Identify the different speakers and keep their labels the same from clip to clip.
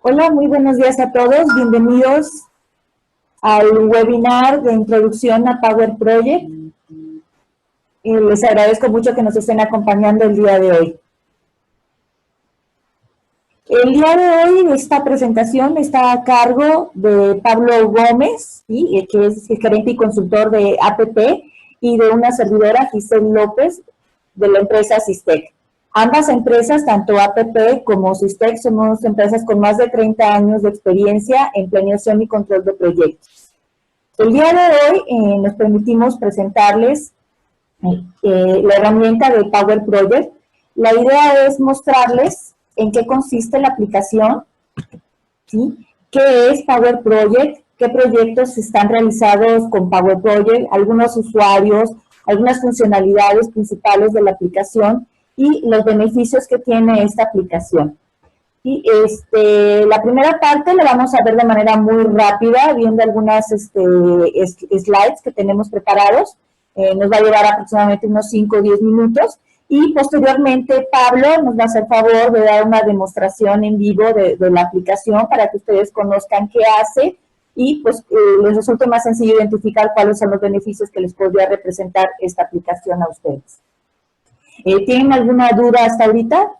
Speaker 1: Hola, muy buenos días a todos. Bienvenidos al webinar de introducción a Power Project. Les agradezco mucho que nos estén acompañando el día de hoy. El día de hoy esta presentación está a cargo de Pablo Gómez, ¿sí?, que es gerente y consultor de APP, y de una servidora, Giselle López, de la empresa Sistec. Ambas empresas, tanto APP como Sistec, somos empresas con más de 30 años de experiencia en planeación y control de proyectos. El día de hoy nos permitimos presentarles la herramienta de Power Project. La idea es mostrarles en qué consiste la aplicación, ¿sí?, qué es Power Project, qué proyectos están realizados con Power Project, algunos usuarios, algunas funcionalidades principales de la aplicación y los beneficios que tiene esta aplicación. Y la primera parte la vamos a ver de manera muy rápida, viendo algunas slides que tenemos preparados. Nos va a llevar aproximadamente unos 5 o 10 minutos. Y posteriormente Pablo nos va a hacer favor de dar una demostración en vivo de la aplicación para que ustedes conozcan qué hace y pues les resulte más sencillo identificar cuáles son los beneficios que les podría representar esta aplicación a ustedes. ¿Tienen alguna duda hasta ahorita?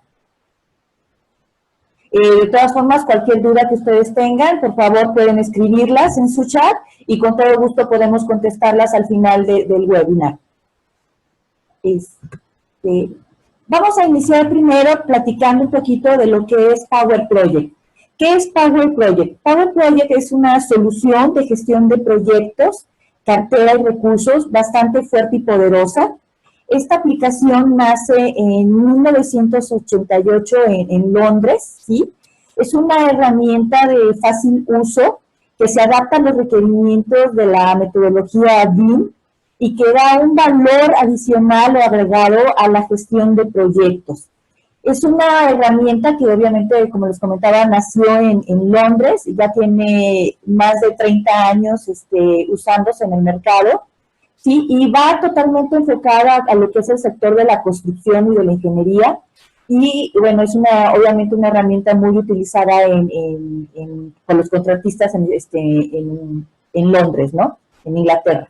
Speaker 1: De todas formas, cualquier duda que ustedes tengan, por favor pueden escribirlas en su chat y con todo gusto podemos contestarlas al final del webinar. Vamos a iniciar primero platicando un poquito de lo que es Power Project. ¿Qué es Power Project? Power Project es una solución de gestión de proyectos, cartera y recursos bastante fuerte y poderosa. Esta aplicación nace en 1988 en Londres, ¿sí? Es una herramienta de fácil uso que se adapta a los requerimientos de la metodología BIM y que da un valor adicional o agregado a la gestión de proyectos. Es una herramienta que obviamente, como les comentaba, nació en Londres, ya tiene más de 30 años usándose en el mercado. Sí, y va totalmente enfocada a lo que es el sector de la construcción y de la ingeniería. Y bueno, es obviamente una herramienta muy utilizada por los contratistas en Londres, ¿no? En Inglaterra.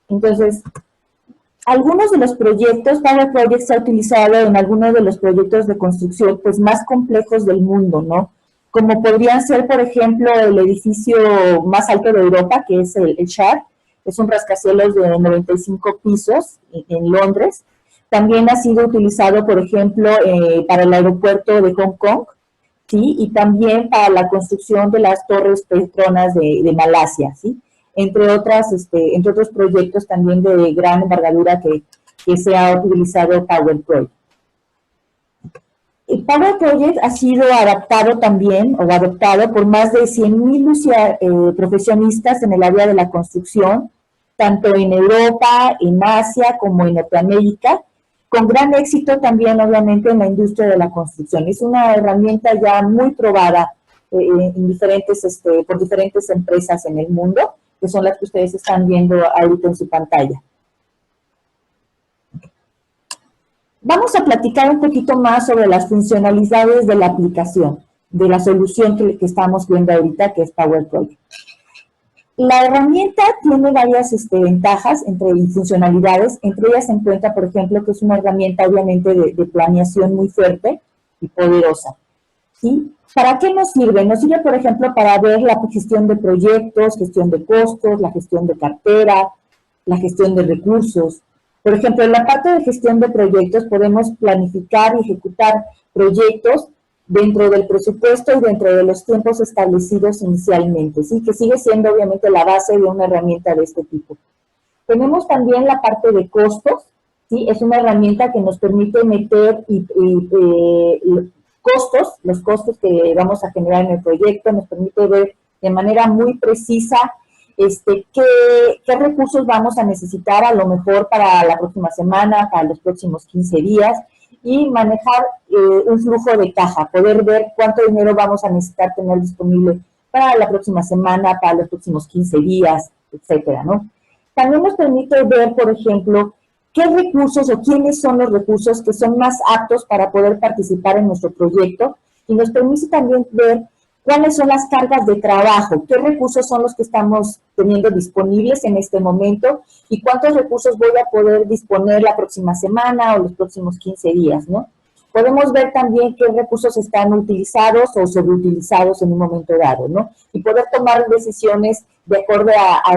Speaker 1: Entonces, algunos de los proyectos, Power Project se ha utilizado en algunos de los proyectos de construcción pues más complejos del mundo, ¿no? Como podrían ser, por ejemplo, el edificio más alto de Europa, que es el Shard. Es un rascacielos de 95 pisos en Londres. También ha sido utilizado, por ejemplo, para el aeropuerto de Hong Kong, ¿sí? Y también para la construcción de las torres Petronas de Malasia, ¿sí? Entre otros proyectos también de gran envergadura que se ha utilizado Power Project. El Power Project ha sido adaptado también, o adoptado por más de 100,000 profesionistas en el área de la construcción, tanto en Europa, en Asia, como en Norteamérica, con gran éxito también, obviamente, en la industria de la construcción. Es una herramienta ya muy probada por diferentes empresas en el mundo, que son las que ustedes están viendo ahorita en su pantalla. Vamos a platicar un poquito más sobre las funcionalidades de la aplicación, de la solución que estamos viendo ahorita, que es Power Project. La herramienta tiene varias ventajas y funcionalidades. Entre ellas se encuentra, por ejemplo, que es una herramienta obviamente de planeación muy fuerte y poderosa, ¿sí? ¿Para qué nos sirve? Nos sirve, por ejemplo, para ver la gestión de proyectos, gestión de costos, la gestión de cartera, la gestión de recursos. Por ejemplo, en la parte de gestión de proyectos podemos planificar y ejecutar proyectos dentro del presupuesto y dentro de los tiempos establecidos inicialmente, ¿sí? Que sigue siendo obviamente la base de una herramienta de este tipo. Tenemos también la parte de costos, ¿sí? Es una herramienta que nos permite meter los costos que vamos a generar en el proyecto, nos permite ver de manera muy precisa qué recursos vamos a necesitar a lo mejor para la próxima semana, para los próximos 15 días, y manejar un flujo de caja, poder ver cuánto dinero vamos a necesitar tener disponible para la próxima semana, para los próximos 15 días, etcétera, ¿no? También nos permite ver, por ejemplo, qué recursos o quiénes son los recursos que son más aptos para poder participar en nuestro proyecto, y nos permite también ver cuáles son las cargas de trabajo, qué recursos son los que estamos teniendo disponibles en este momento y cuántos recursos voy a poder disponer la próxima semana o los próximos 15 días, ¿no? Podemos ver también qué recursos están utilizados o sobreutilizados en un momento dado, ¿no? Y poder tomar decisiones de acuerdo a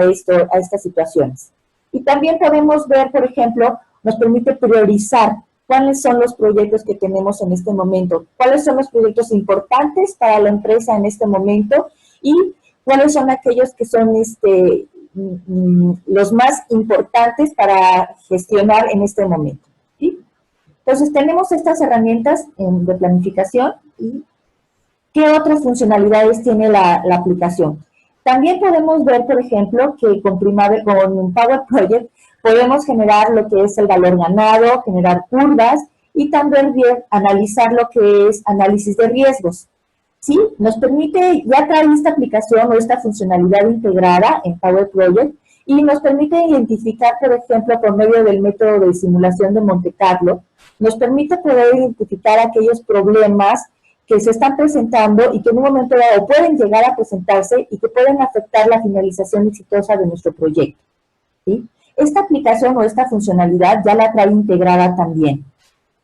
Speaker 1: estas situaciones. Y también podemos ver, por ejemplo, nos permite priorizar cuáles son los proyectos que tenemos en este momento, cuáles son los proyectos importantes para la empresa en este momento y cuáles son aquellos que son los más importantes para gestionar en este momento. ¿Sí? Entonces, tenemos estas herramientas de planificación y ¿qué otras funcionalidades tiene la aplicación? También podemos ver, por ejemplo, que con Power Project podemos generar lo que es el valor ganado, generar curvas y también analizar lo que es análisis de riesgos. ¿Sí? Nos permite, ya trae esta aplicación o esta funcionalidad integrada en Power Project y nos permite identificar, por ejemplo, por medio del método de simulación de Monte Carlo, nos permite poder identificar aquellos problemas que se están presentando y que en un momento dado pueden llegar a presentarse y que pueden afectar la finalización exitosa de nuestro proyecto. ¿Sí? Esta aplicación o esta funcionalidad ya la trae integrada también.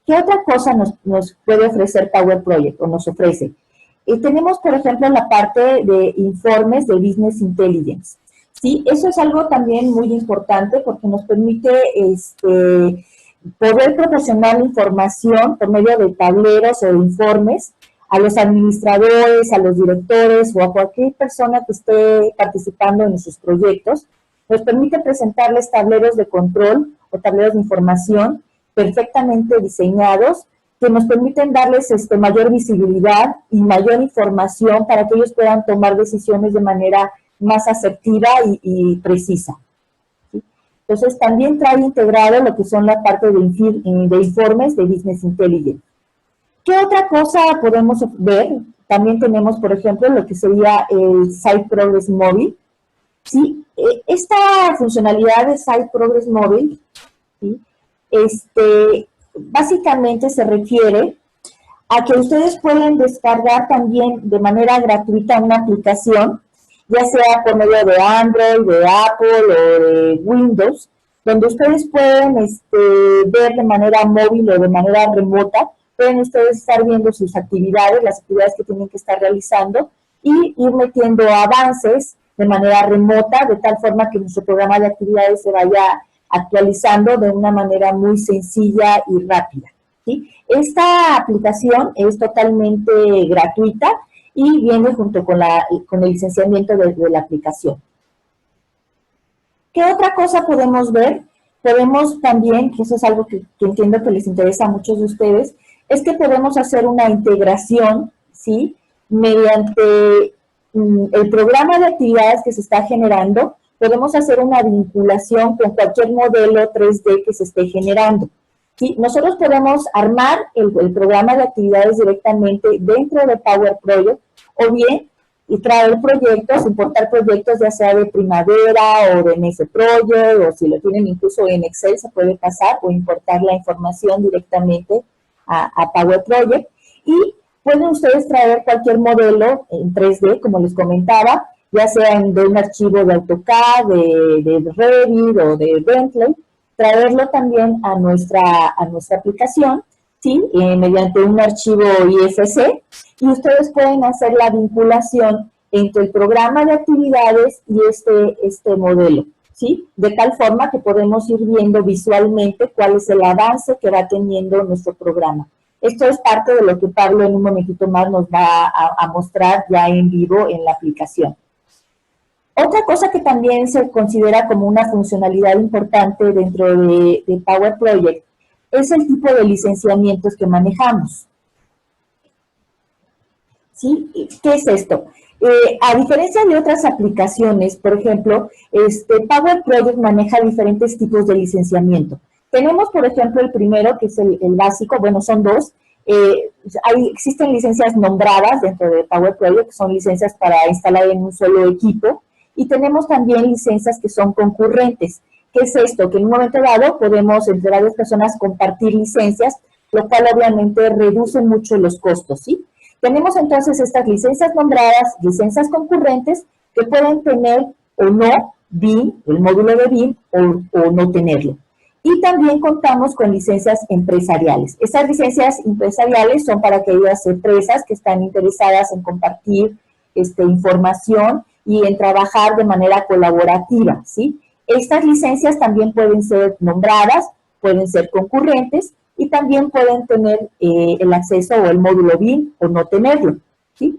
Speaker 1: ¿Qué otra cosa nos puede ofrecer Power Project o nos ofrece? Tenemos, por ejemplo, la parte de informes de Business Intelligence. ¿Sí? Eso es algo también muy importante porque nos permite poder proporcionar información por medio de tableros o de informes a los administradores, a los directores o a cualquier persona que esté participando en sus proyectos. Nos permite presentarles tableros de control o tableros de información perfectamente diseñados que nos permiten darles mayor visibilidad y mayor información para que ellos puedan tomar decisiones de manera más asertiva y precisa. ¿Sí? Entonces, también trae integrado lo que son la parte de informes de Business Intelligence. ¿Qué otra cosa podemos ver? También tenemos, por ejemplo, lo que sería el Site Progress Móvil. ¿Sí? Esta funcionalidad de Site Progress Móvil, ¿sí? Básicamente se refiere a que ustedes pueden descargar también de manera gratuita una aplicación, ya sea por medio de Android, de Apple o de Windows, donde ustedes pueden ver de manera móvil o de manera remota, pueden ustedes estar viendo sus actividades, las actividades que tienen que estar realizando y ir metiendo avances de manera remota, de tal forma que nuestro programa de actividades se vaya actualizando de una manera muy sencilla y rápida. ¿Sí? Esta aplicación es totalmente gratuita y viene junto con el licenciamiento de la aplicación. ¿Qué otra cosa podemos ver? Podemos también, que eso es algo que entiendo que les interesa a muchos de ustedes, es que podemos hacer una integración, ¿sí? Mediante el programa de actividades que se está generando, podemos hacer una vinculación con cualquier modelo 3D que se esté generando. ¿Sí? Nosotros podemos armar el programa de actividades directamente dentro de Power Project o bien y traer proyectos, importar proyectos ya sea de Primavera o de MS Project o si lo tienen incluso en Excel se puede pasar o importar la información directamente a Power Project y pueden ustedes traer cualquier modelo en 3D, como les comentaba, ya sea de un archivo de AutoCAD, de Revit o de Bentley, traerlo también a nuestra aplicación, ¿sí? Mediante un archivo IFC, y ustedes pueden hacer la vinculación entre el programa de actividades y este modelo, ¿sí? De tal forma que podemos ir viendo visualmente cuál es el avance que va teniendo nuestro programa. Esto es parte de lo que Pablo en un momentito más nos va a mostrar ya en vivo en la aplicación. Otra cosa que también se considera como una funcionalidad importante dentro de Power Project es el tipo de licenciamientos que manejamos. ¿Sí? ¿Qué es esto? A diferencia de otras aplicaciones, por ejemplo, Power Project maneja diferentes tipos de licenciamiento. Tenemos, por ejemplo, el primero, que es el básico, bueno, son dos. Existen licencias nombradas dentro de Power Project, que son licencias para instalar en un solo equipo, y tenemos también licencias que son concurrentes. ¿Qué es esto? Que en un momento dado podemos, entre varias personas, compartir licencias, lo cual obviamente reduce mucho los costos, ¿sí? Tenemos entonces estas licencias nombradas, licencias concurrentes, que pueden tener o no BIM, el módulo de BIM, o no tenerlo. Y también contamos con licencias empresariales. Estas licencias empresariales son para aquellas empresas que están interesadas en compartir información y en trabajar de manera colaborativa, ¿sí? Estas licencias también pueden ser nombradas, pueden ser concurrentes y también pueden tener el acceso o el módulo BIM o no tenerlo, ¿sí?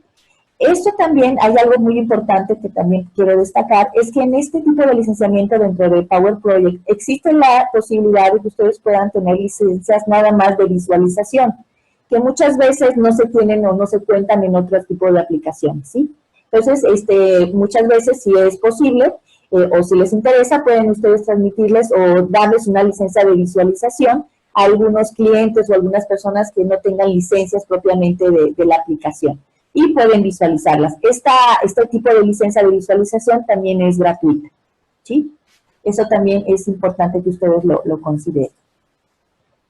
Speaker 1: Esto también, hay algo muy importante que también quiero destacar, es que en este tipo de licenciamiento dentro de Power Project existe la posibilidad de que ustedes puedan tener licencias nada más de visualización, que muchas veces no se tienen o no se cuentan en otros tipos de aplicaciones, ¿sí? Entonces, muchas veces, si es posible, o si les interesa, pueden ustedes transmitirles o darles una licencia de visualización a algunos clientes o algunas personas que no tengan licencias propiamente de la aplicación. Y pueden visualizarlas. Este tipo de licencia de visualización también es gratuita, ¿sí? Eso también es importante que ustedes lo consideren.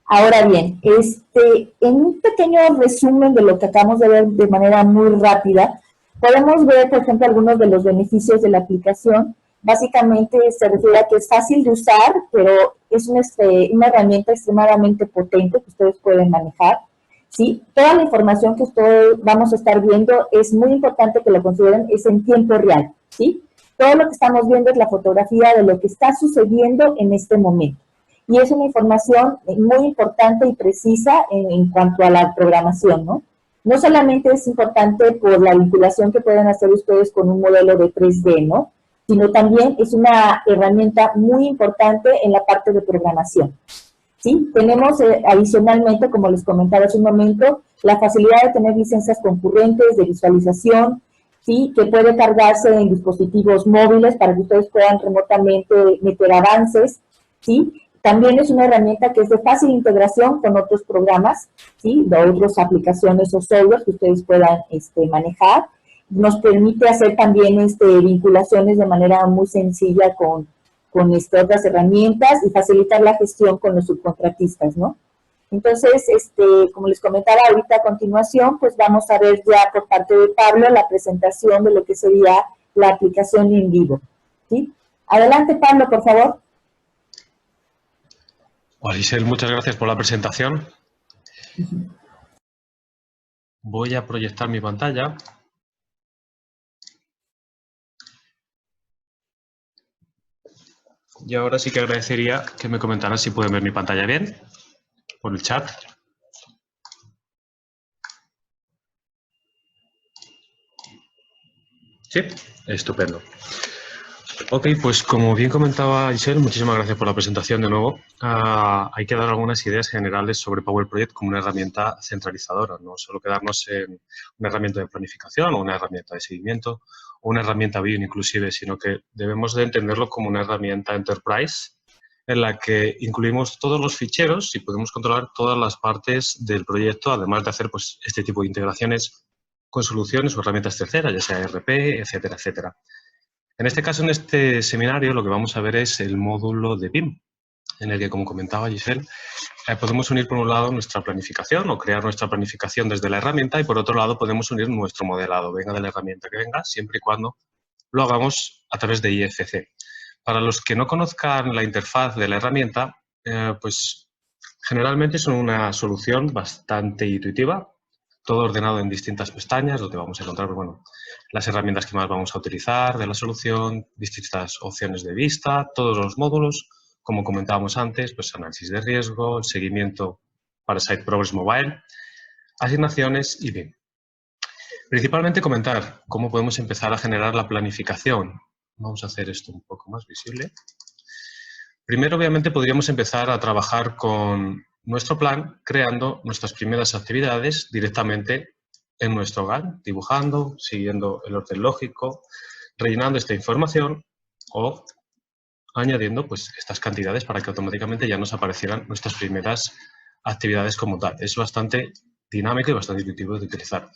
Speaker 1: Ahora bien, en un pequeño resumen de lo que acabamos de ver de manera muy rápida, podemos ver, por ejemplo, algunos de los beneficios de la aplicación. Básicamente se refiere a que es fácil de usar, pero es una herramienta extremadamente potente que ustedes pueden manejar. ¿Sí? Toda la información que ustedes vamos a estar viendo es muy importante que lo consideren, es en tiempo real, ¿sí? Todo lo que estamos viendo es la fotografía de lo que está sucediendo en este momento. Y es una información muy importante y precisa en cuanto a la programación, ¿no? No solamente es importante por la vinculación que pueden hacer ustedes con un modelo de 3D, ¿no? Sino también es una herramienta muy importante en la parte de programación. ¿Sí? Tenemos adicionalmente, como les comentaba hace un momento, la facilidad de tener licencias concurrentes de visualización, ¿sí? Que puede cargarse en dispositivos móviles para que ustedes puedan remotamente meter avances, ¿sí? También es una herramienta que es de fácil integración con otros programas, ¿sí? De otras aplicaciones o software que ustedes puedan manejar. Nos permite hacer también vinculaciones de manera muy sencilla con otras herramientas y facilitar la gestión con los subcontratistas, ¿no? Entonces, como les comentaba ahorita a continuación, pues vamos a ver ya por parte de Pablo la presentación de lo que sería la aplicación en vivo, ¿sí? Adelante, Pablo, por favor.
Speaker 2: Hola, Giselle, muchas gracias por la presentación. Voy a proyectar mi pantalla. Y ahora sí que agradecería que me comentaran si pueden ver mi pantalla bien, por el chat. Sí, estupendo. Ok, pues como bien comentaba Giselle, muchísimas gracias por la presentación de nuevo. Hay que dar algunas ideas generales sobre Power Project como una herramienta centralizadora, no solo quedarnos en una herramienta de planificación o una herramienta de seguimiento o una herramienta BIM inclusive, sino que debemos de entenderlo como una herramienta enterprise en la que incluimos todos los ficheros y podemos controlar todas las partes del proyecto, además de hacer pues, este tipo de integraciones con soluciones o herramientas terceras, ya sea ERP, etcétera, etcétera. En este caso, en este seminario, lo que vamos a ver es el módulo de BIM, en el que, como comentaba Giselle, podemos unir por un lado nuestra planificación o crear nuestra planificación desde la herramienta y por otro lado podemos unir nuestro modelado, venga de la herramienta que venga, siempre y cuando lo hagamos a través de IFC. Para los que no conozcan la interfaz de la herramienta, pues generalmente es una solución bastante intuitiva, todo ordenado en distintas pestañas, donde vamos a encontrar, bueno, las herramientas que más vamos a utilizar de la solución, distintas opciones de vista, todos los módulos, como comentábamos antes, pues análisis de riesgo, seguimiento para Site Progress Mobile, asignaciones y BIM. Principalmente comentar cómo podemos empezar a generar la planificación. Vamos a hacer esto un poco más visible. Primero, obviamente, podríamos empezar a trabajar con nuestro plan, creando nuestras primeras actividades directamente en nuestro hogar, dibujando, siguiendo el orden lógico, rellenando esta información o añadiendo pues, estas cantidades para que automáticamente ya nos aparecieran nuestras primeras actividades como tal. Es bastante dinámico y bastante intuitivo de utilizar.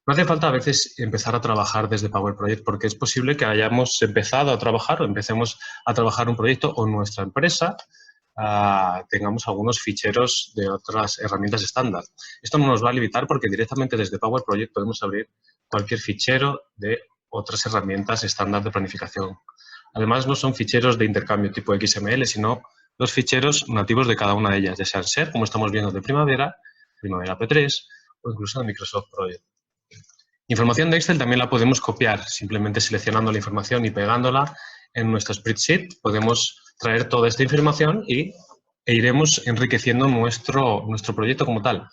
Speaker 2: No hace falta a veces empezar a trabajar desde Power Project porque es posible que hayamos empezado a trabajar o empecemos a trabajar un proyecto o nuestra empresa tengamos algunos ficheros de otras herramientas estándar. Esto no nos va a limitar porque directamente desde Power Project podemos abrir cualquier fichero de otras herramientas estándar de planificación. Además, no son ficheros de intercambio tipo XML, sino los ficheros nativos de cada una de ellas, ya sean SER, como estamos viendo de Primavera, Primavera P3 o incluso de Microsoft Project. Información de Excel también la podemos copiar, simplemente seleccionando la información y pegándola en nuestro spreadsheet. Podemos traer toda esta información e iremos enriqueciendo nuestro proyecto como tal.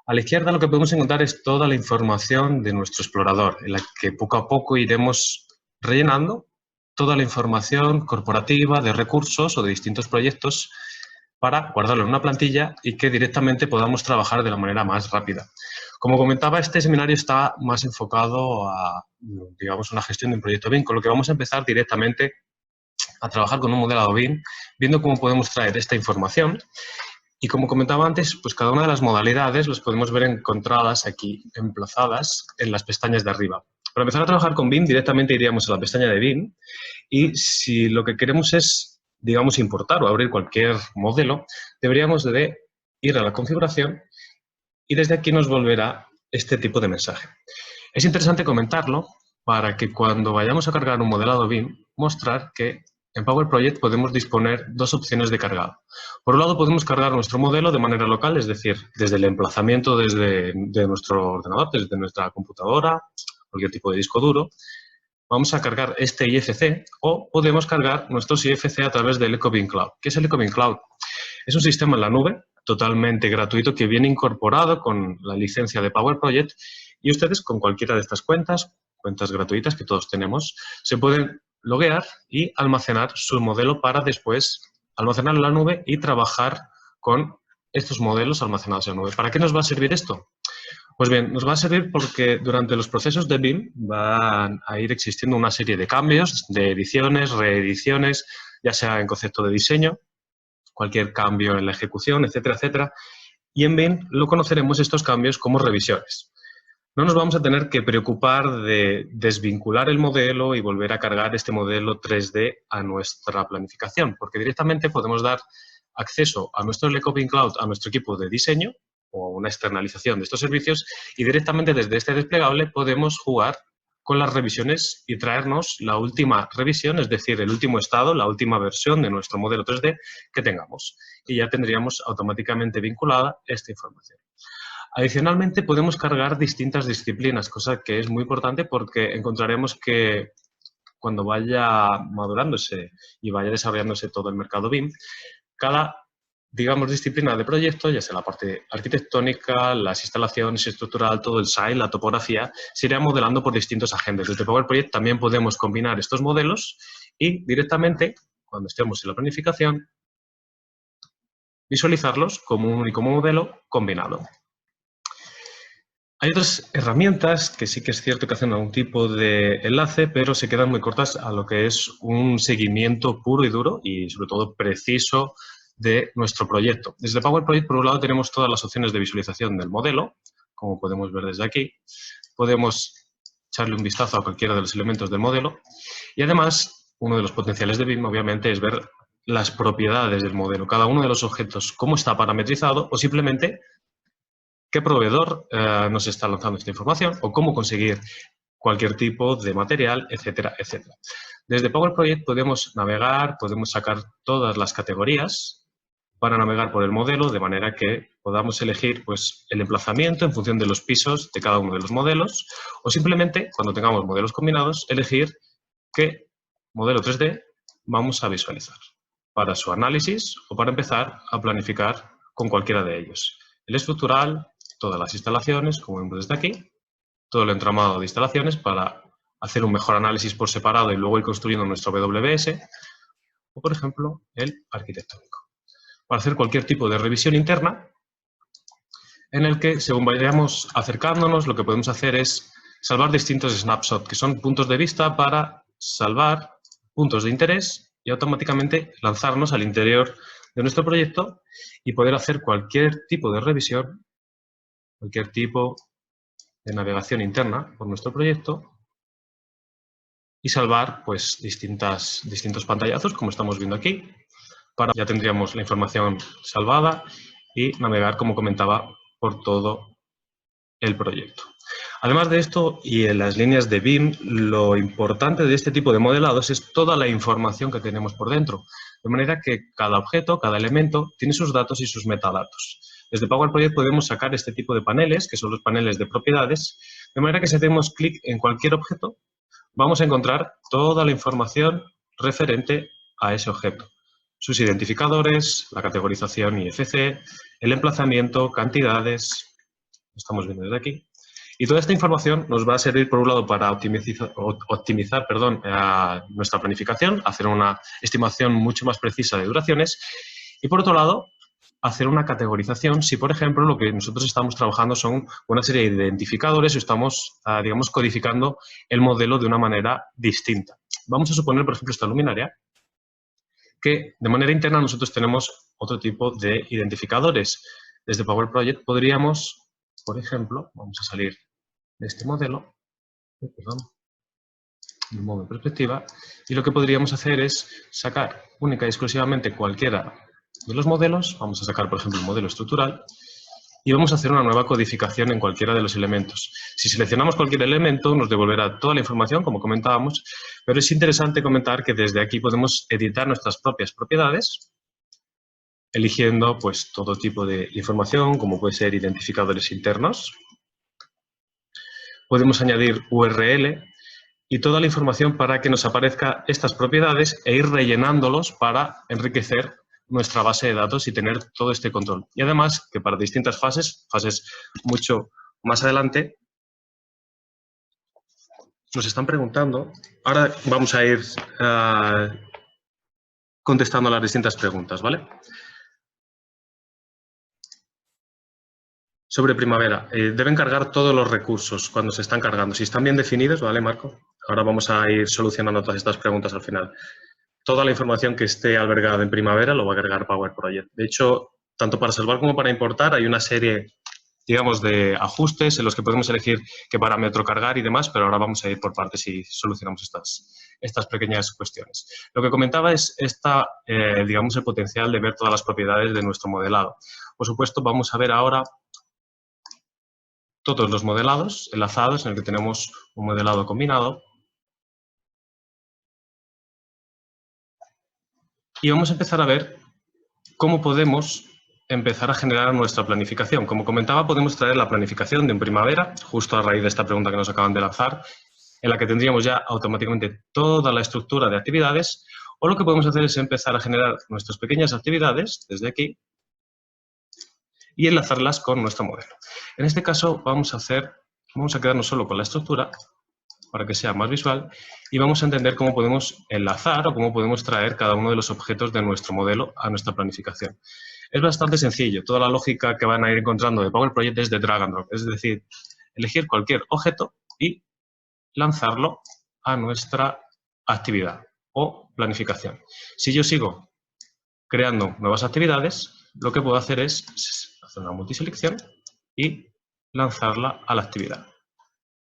Speaker 2: A la izquierda lo que podemos encontrar es toda la información de nuestro explorador, en la que poco a poco iremos rellenando toda la información corporativa de recursos o de distintos proyectos para guardarlo en una plantilla y que directamente podamos trabajar de la manera más rápida. Como comentaba, este seminario está más enfocado a, digamos, una gestión de un proyecto BIM, con lo que vamos a empezar directamente a trabajar con un modelado BIM, viendo cómo podemos traer esta información. Y como comentaba antes, pues cada una de las modalidades las podemos ver encontradas aquí, emplazadas en las pestañas de arriba. Para empezar a trabajar con BIM, directamente iríamos a la pestaña de BIM y si lo que queremos es, digamos, importar o abrir cualquier modelo, deberíamos de ir a la configuración y desde aquí nos volverá este tipo de mensaje. Es interesante comentarlo para que cuando vayamos a cargar un modelado BIM, mostrar que en Power Project podemos disponer dos opciones de cargado. Por un lado, podemos cargar nuestro modelo de manera local, es decir, desde el emplazamiento de nuestro ordenador, desde nuestra computadora, cualquier tipo de disco duro. Vamos a cargar este IFC o podemos cargar nuestros IFC a través del EcoBIM Cloud. ¿Qué es el EcoBIM Cloud? Es un sistema en la nube totalmente gratuito que viene incorporado con la licencia de Power Project y ustedes con cualquiera de estas cuentas gratuitas que todos tenemos, se pueden loguear y almacenar su modelo para después almacenarlo en la nube y trabajar con estos modelos almacenados en la nube. ¿Para qué nos va a servir esto? Pues bien, nos va a servir porque durante los procesos de BIM van a ir existiendo una serie de cambios, de ediciones, reediciones, ya sea en concepto de diseño, cualquier cambio en la ejecución, etcétera, etcétera. Y en BIM lo conoceremos estos cambios como revisiones. No nos vamos a tener que preocupar de desvincular el modelo y volver a cargar este modelo 3D a nuestra planificación, porque directamente podemos dar acceso a nuestro EcoBIM Cloud, a nuestro equipo de diseño o una externalización de estos servicios y directamente desde este desplegable podemos jugar con las revisiones y traernos la última revisión, es decir, el último estado, la última versión de nuestro modelo 3D que tengamos. Y ya tendríamos automáticamente vinculada esta información. Adicionalmente, podemos cargar distintas disciplinas, cosa que es muy importante porque encontraremos que cuando vaya madurándose y vaya desarrollándose todo el mercado BIM, cada, digamos, disciplina de proyecto, ya sea la parte arquitectónica, las instalaciones, estructural, todo el SAI, la topografía, se irá modelando por distintos agentes. Desde Power Project también podemos combinar estos modelos y directamente, cuando estemos en la planificación, visualizarlos como un único modelo combinado. Hay otras herramientas que sí que es cierto que hacen algún tipo de enlace, pero se quedan muy cortas a lo que es un seguimiento puro y duro y sobre todo preciso de nuestro proyecto. Desde Power Project, por un lado, tenemos todas las opciones de visualización del modelo, como podemos ver desde aquí. Podemos echarle un vistazo a cualquiera de los elementos del modelo y además, uno de los potenciales de BIM, obviamente, es ver las propiedades del modelo, cada uno de los objetos, cómo está parametrizado o simplemente qué proveedor nos está lanzando esta información o cómo conseguir cualquier tipo de material, etcétera, etcétera. Desde Power Project podemos navegar, podemos sacar todas las categorías para navegar por el modelo de manera que podamos elegir pues, el emplazamiento en función de los pisos de cada uno de los modelos o simplemente, cuando tengamos modelos combinados, elegir qué modelo 3D vamos a visualizar para su análisis o para empezar a planificar con cualquiera de ellos. El estructural, todas las instalaciones, como vemos desde aquí, todo el entramado de instalaciones para hacer un mejor análisis por separado y luego ir construyendo nuestro WBS, o por ejemplo, el arquitectónico. Para hacer cualquier tipo de revisión interna, en el que según vayamos acercándonos, lo que podemos hacer es salvar distintos snapshots, que son puntos de vista para salvar puntos de interés y automáticamente lanzarnos al interior de nuestro proyecto y poder hacer cualquier tipo de revisión, cualquier tipo de navegación interna por nuestro proyecto y salvar pues, distintos pantallazos, como estamos viendo aquí, Ya tendríamos la información salvada y navegar, como comentaba, por todo el proyecto. Además de esto, y en las líneas de BIM, lo importante de este tipo de modelados es toda la información que tenemos por dentro. De manera que cada objeto, cada elemento, tiene sus datos y sus metadatos. Desde Power Project podemos sacar este tipo de paneles, que son los paneles de propiedades, de manera que si hacemos clic en cualquier objeto, vamos a encontrar toda la información referente a ese objeto. Sus identificadores, la categorización IFC, el emplazamiento, cantidades, lo estamos viendo desde aquí. Y toda esta información nos va a servir, por un lado, para optimizar nuestra planificación, hacer una estimación mucho más precisa de duraciones y, por otro lado, hacer una categorización si, por ejemplo, lo que nosotros estamos trabajando son una serie de identificadores o estamos, digamos, codificando el modelo de una manera distinta. Vamos a suponer, por ejemplo, esta luminaria, que de manera interna nosotros tenemos otro tipo de identificadores. Desde Power Project podríamos, por ejemplo, vamos a salir de este modelo, de modo de perspectiva, y lo que podríamos hacer es sacar única y exclusivamente cualquiera de los modelos. Vamos a sacar, por ejemplo, el modelo estructural y vamos a hacer una nueva codificación en cualquiera de los elementos. Si seleccionamos cualquier elemento, nos devolverá toda la información, como comentábamos, pero es interesante comentar que desde aquí podemos editar nuestras propias propiedades, eligiendo pues, todo tipo de información, como puede ser identificadores internos. Podemos añadir URL y toda la información para que nos aparezcan estas propiedades e ir rellenándolos para enriquecer nuestra base de datos y tener todo este control. Y además que para distintas fases mucho más adelante, nos están preguntando, ahora vamos a ir contestando las distintas preguntas, ¿vale? Sobre Primavera, deben cargar todos los recursos cuando se están cargando. Si están bien definidos, ¿vale, Marco? Ahora vamos a ir solucionando todas estas preguntas al final. Toda la información que esté albergada en Primavera lo va a cargar Power Project. De hecho, tanto para salvar como para importar hay una serie, digamos, de ajustes en los que podemos elegir qué parámetro cargar y demás, pero ahora vamos a ir por partes y solucionamos estas pequeñas cuestiones. Lo que comentaba es digamos, el potencial de ver todas las propiedades de nuestro modelado. Por supuesto, vamos a ver ahora todos los modelados enlazados en el que tenemos un modelado combinado. Y vamos a empezar a ver cómo podemos empezar a generar nuestra planificación. Como comentaba, podemos traer la planificación de un Primavera, justo a raíz de esta pregunta que nos acaban de lanzar, en la que tendríamos ya automáticamente toda la estructura de actividades, o lo que podemos hacer es empezar a generar nuestras pequeñas actividades desde aquí y enlazarlas con nuestro modelo. En este caso vamos a quedarnos solo con la estructura para que sea más visual y vamos a entender cómo podemos enlazar o cómo podemos traer cada uno de los objetos de nuestro modelo a nuestra planificación. Es bastante sencillo. Toda la lógica que van a ir encontrando de Power Project es de drag and drop, es decir, elegir cualquier objeto y lanzarlo a nuestra actividad o planificación. Si yo sigo creando nuevas actividades, lo que puedo hacer es hacer una multiselección y lanzarla a la actividad.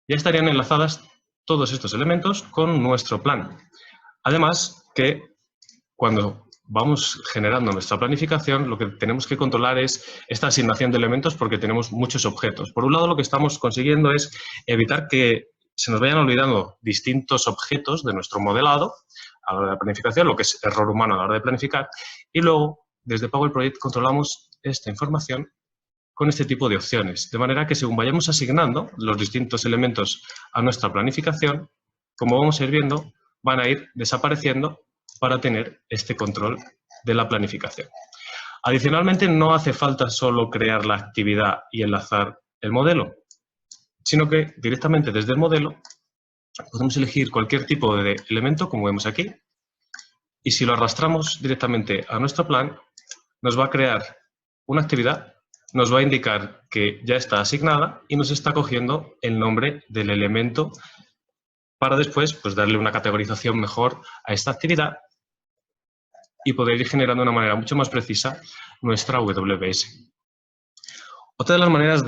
Speaker 2: Ya estarían enlazadas todos estos elementos con nuestro plan. Además que cuando vamos generando nuestra planificación, lo que tenemos que controlar es esta asignación de elementos porque tenemos muchos objetos. Por un lado, lo que estamos consiguiendo es evitar que se nos vayan olvidando distintos objetos de nuestro modelado a la hora de la planificación, lo que es error humano a la hora de planificar, y luego, desde Power Project, controlamos esta información con este tipo de opciones, de manera que según vayamos asignando los distintos elementos a nuestra planificación, como vamos a ir viendo, van a ir desapareciendo para tener este control de la planificación. Adicionalmente, no hace falta solo crear la actividad y enlazar el modelo, sino que directamente desde el modelo podemos elegir cualquier tipo de elemento, como vemos aquí, y si lo arrastramos directamente a nuestro plan, nos va a crear una actividad, nos va a indicar que ya está asignada y nos está cogiendo el nombre del elemento para después pues, darle una categorización mejor a esta actividad y poder ir generando de una manera mucho más precisa nuestra WBS. Otra de las maneras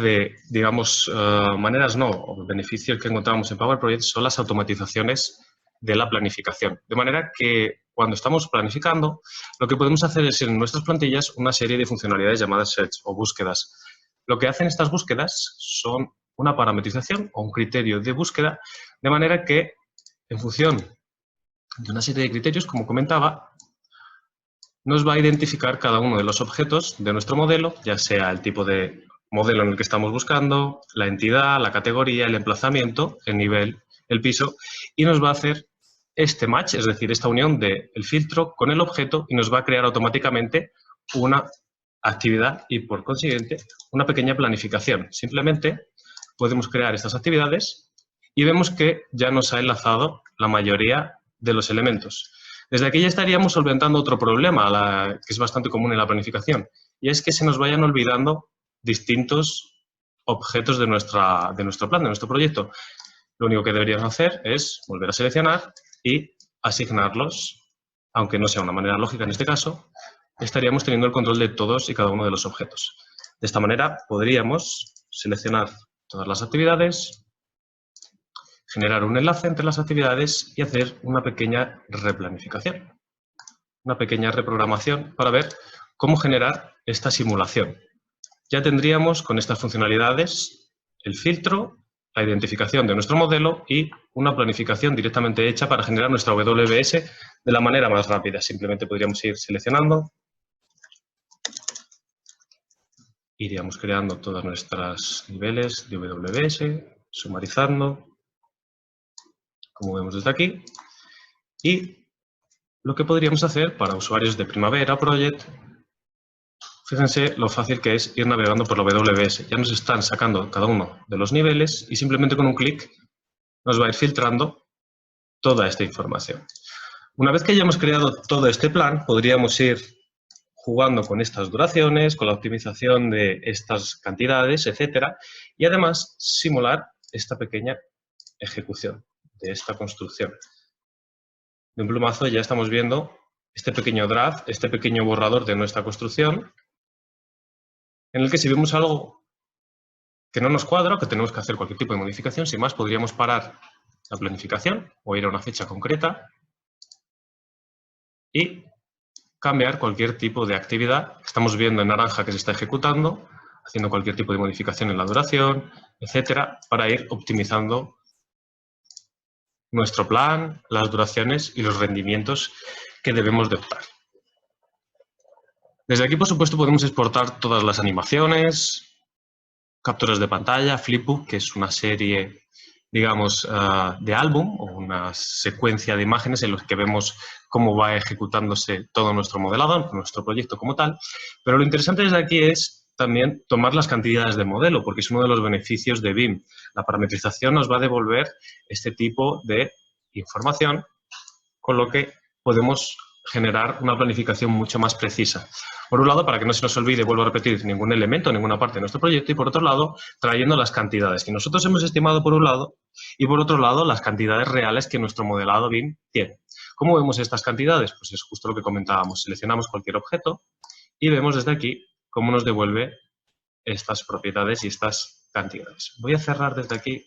Speaker 2: o beneficios que encontramos en Power Project son las automatizaciones de la planificación. De manera que cuando estamos planificando, lo que podemos hacer es en nuestras plantillas una serie de funcionalidades llamadas search o búsquedas. Lo que hacen estas búsquedas son una parametrización o un criterio de búsqueda, de manera que en función de una serie de criterios, como comentaba, nos va a identificar cada uno de los objetos de nuestro modelo, ya sea el tipo de modelo en el que estamos buscando, la entidad, la categoría, el emplazamiento, el nivel, el piso, y nos va a hacer este match, es decir, esta unión del filtro con el objeto, y nos va a crear automáticamente una actividad y, por consiguiente, una pequeña planificación. Simplemente podemos crear estas actividades y vemos que ya nos ha enlazado la mayoría de los elementos. Desde aquí ya estaríamos solventando otro problema, que es bastante común en la planificación, y es que se nos vayan olvidando distintos objetos de nuestro plan, de nuestro proyecto. Lo único que deberíamos hacer es volver a seleccionar y asignarlos, aunque no sea una manera lógica en este caso, estaríamos teniendo el control de todos y cada uno de los objetos. De esta manera podríamos seleccionar todas las actividades, generar un enlace entre las actividades y hacer una pequeña replanificación, una pequeña reprogramación para ver cómo generar esta simulación. Ya tendríamos con estas funcionalidades el filtro, la identificación de nuestro modelo y una planificación directamente hecha para generar nuestra WBS de la manera más rápida. Simplemente podríamos ir seleccionando, iríamos creando todos nuestros niveles de WBS, sumarizando, como vemos desde aquí, y lo que podríamos hacer para usuarios de Primavera Project, fíjense lo fácil que es ir navegando por la WBS. Ya nos están sacando cada uno de los niveles y simplemente con un clic nos va a ir filtrando toda esta información. Una vez que hayamos creado todo este plan, podríamos ir jugando con estas duraciones, con la optimización de estas cantidades, etcétera, y además simular esta pequeña ejecución de esta construcción. De un plumazo ya estamos viendo este pequeño draft, este pequeño borrador de nuestra construcción, en el que si vemos algo que no nos cuadra o que tenemos que hacer cualquier tipo de modificación, sin más, podríamos parar la planificación o ir a una fecha concreta y cambiar cualquier tipo de actividad. Estamos viendo en naranja que se está ejecutando, haciendo cualquier tipo de modificación en la duración, etcétera, para ir optimizando nuestro plan, las duraciones y los rendimientos que debemos de optar. Desde aquí, por supuesto, podemos exportar todas las animaciones, capturas de pantalla, flipbook, que es una serie, digamos, de álbum o una secuencia de imágenes en los que vemos cómo va ejecutándose todo nuestro modelado, nuestro proyecto como tal. Pero lo interesante desde aquí es también tomar las cantidades de modelo, porque es uno de los beneficios de BIM. La parametrización nos va a devolver este tipo de información, con lo que podemos generar una planificación mucho más precisa. Por un lado, para que no se nos olvide, vuelvo a repetir, ningún elemento, ninguna parte de nuestro proyecto, y por otro lado, trayendo las cantidades que nosotros hemos estimado por un lado, y por otro lado, las cantidades reales que nuestro modelado BIM tiene. ¿Cómo vemos estas cantidades? Pues es justo lo que comentábamos. Seleccionamos cualquier objeto y vemos desde aquí cómo nos devuelve estas propiedades y estas cantidades. Voy a cerrar desde aquí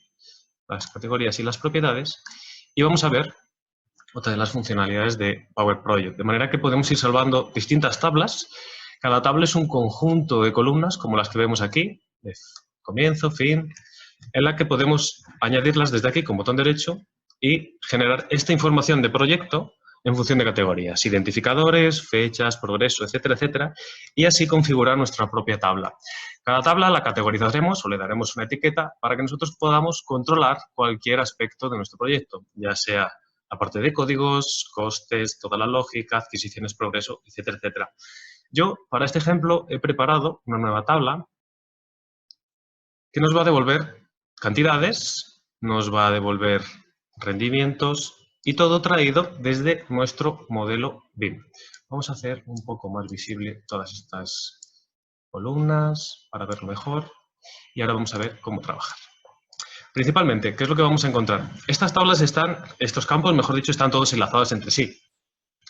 Speaker 2: las categorías y las propiedades y vamos a ver otra de las funcionalidades de Power Project. De manera que podemos ir salvando distintas tablas. Cada tabla es un conjunto de columnas, como las que vemos aquí, de comienzo, fin, en la que podemos añadirlas desde aquí con botón derecho y generar esta información de proyecto en función de categorías, identificadores, fechas, progreso, etcétera, etcétera, y así configurar nuestra propia tabla. Cada tabla la categorizaremos o le daremos una etiqueta para que nosotros podamos controlar cualquier aspecto de nuestro proyecto, ya sea la parte de códigos, costes, toda la lógica, adquisiciones, progreso, etcétera, etcétera. Yo, para este ejemplo, he preparado una nueva tabla que nos va a devolver cantidades, nos va a devolver rendimientos y todo traído desde nuestro modelo BIM. Vamos a hacer un poco más visible todas estas columnas para verlo mejor y ahora vamos a ver cómo trabajar. Principalmente, ¿qué es lo que vamos a encontrar? Estas tablas estos campos, mejor dicho, están todos enlazados entre sí.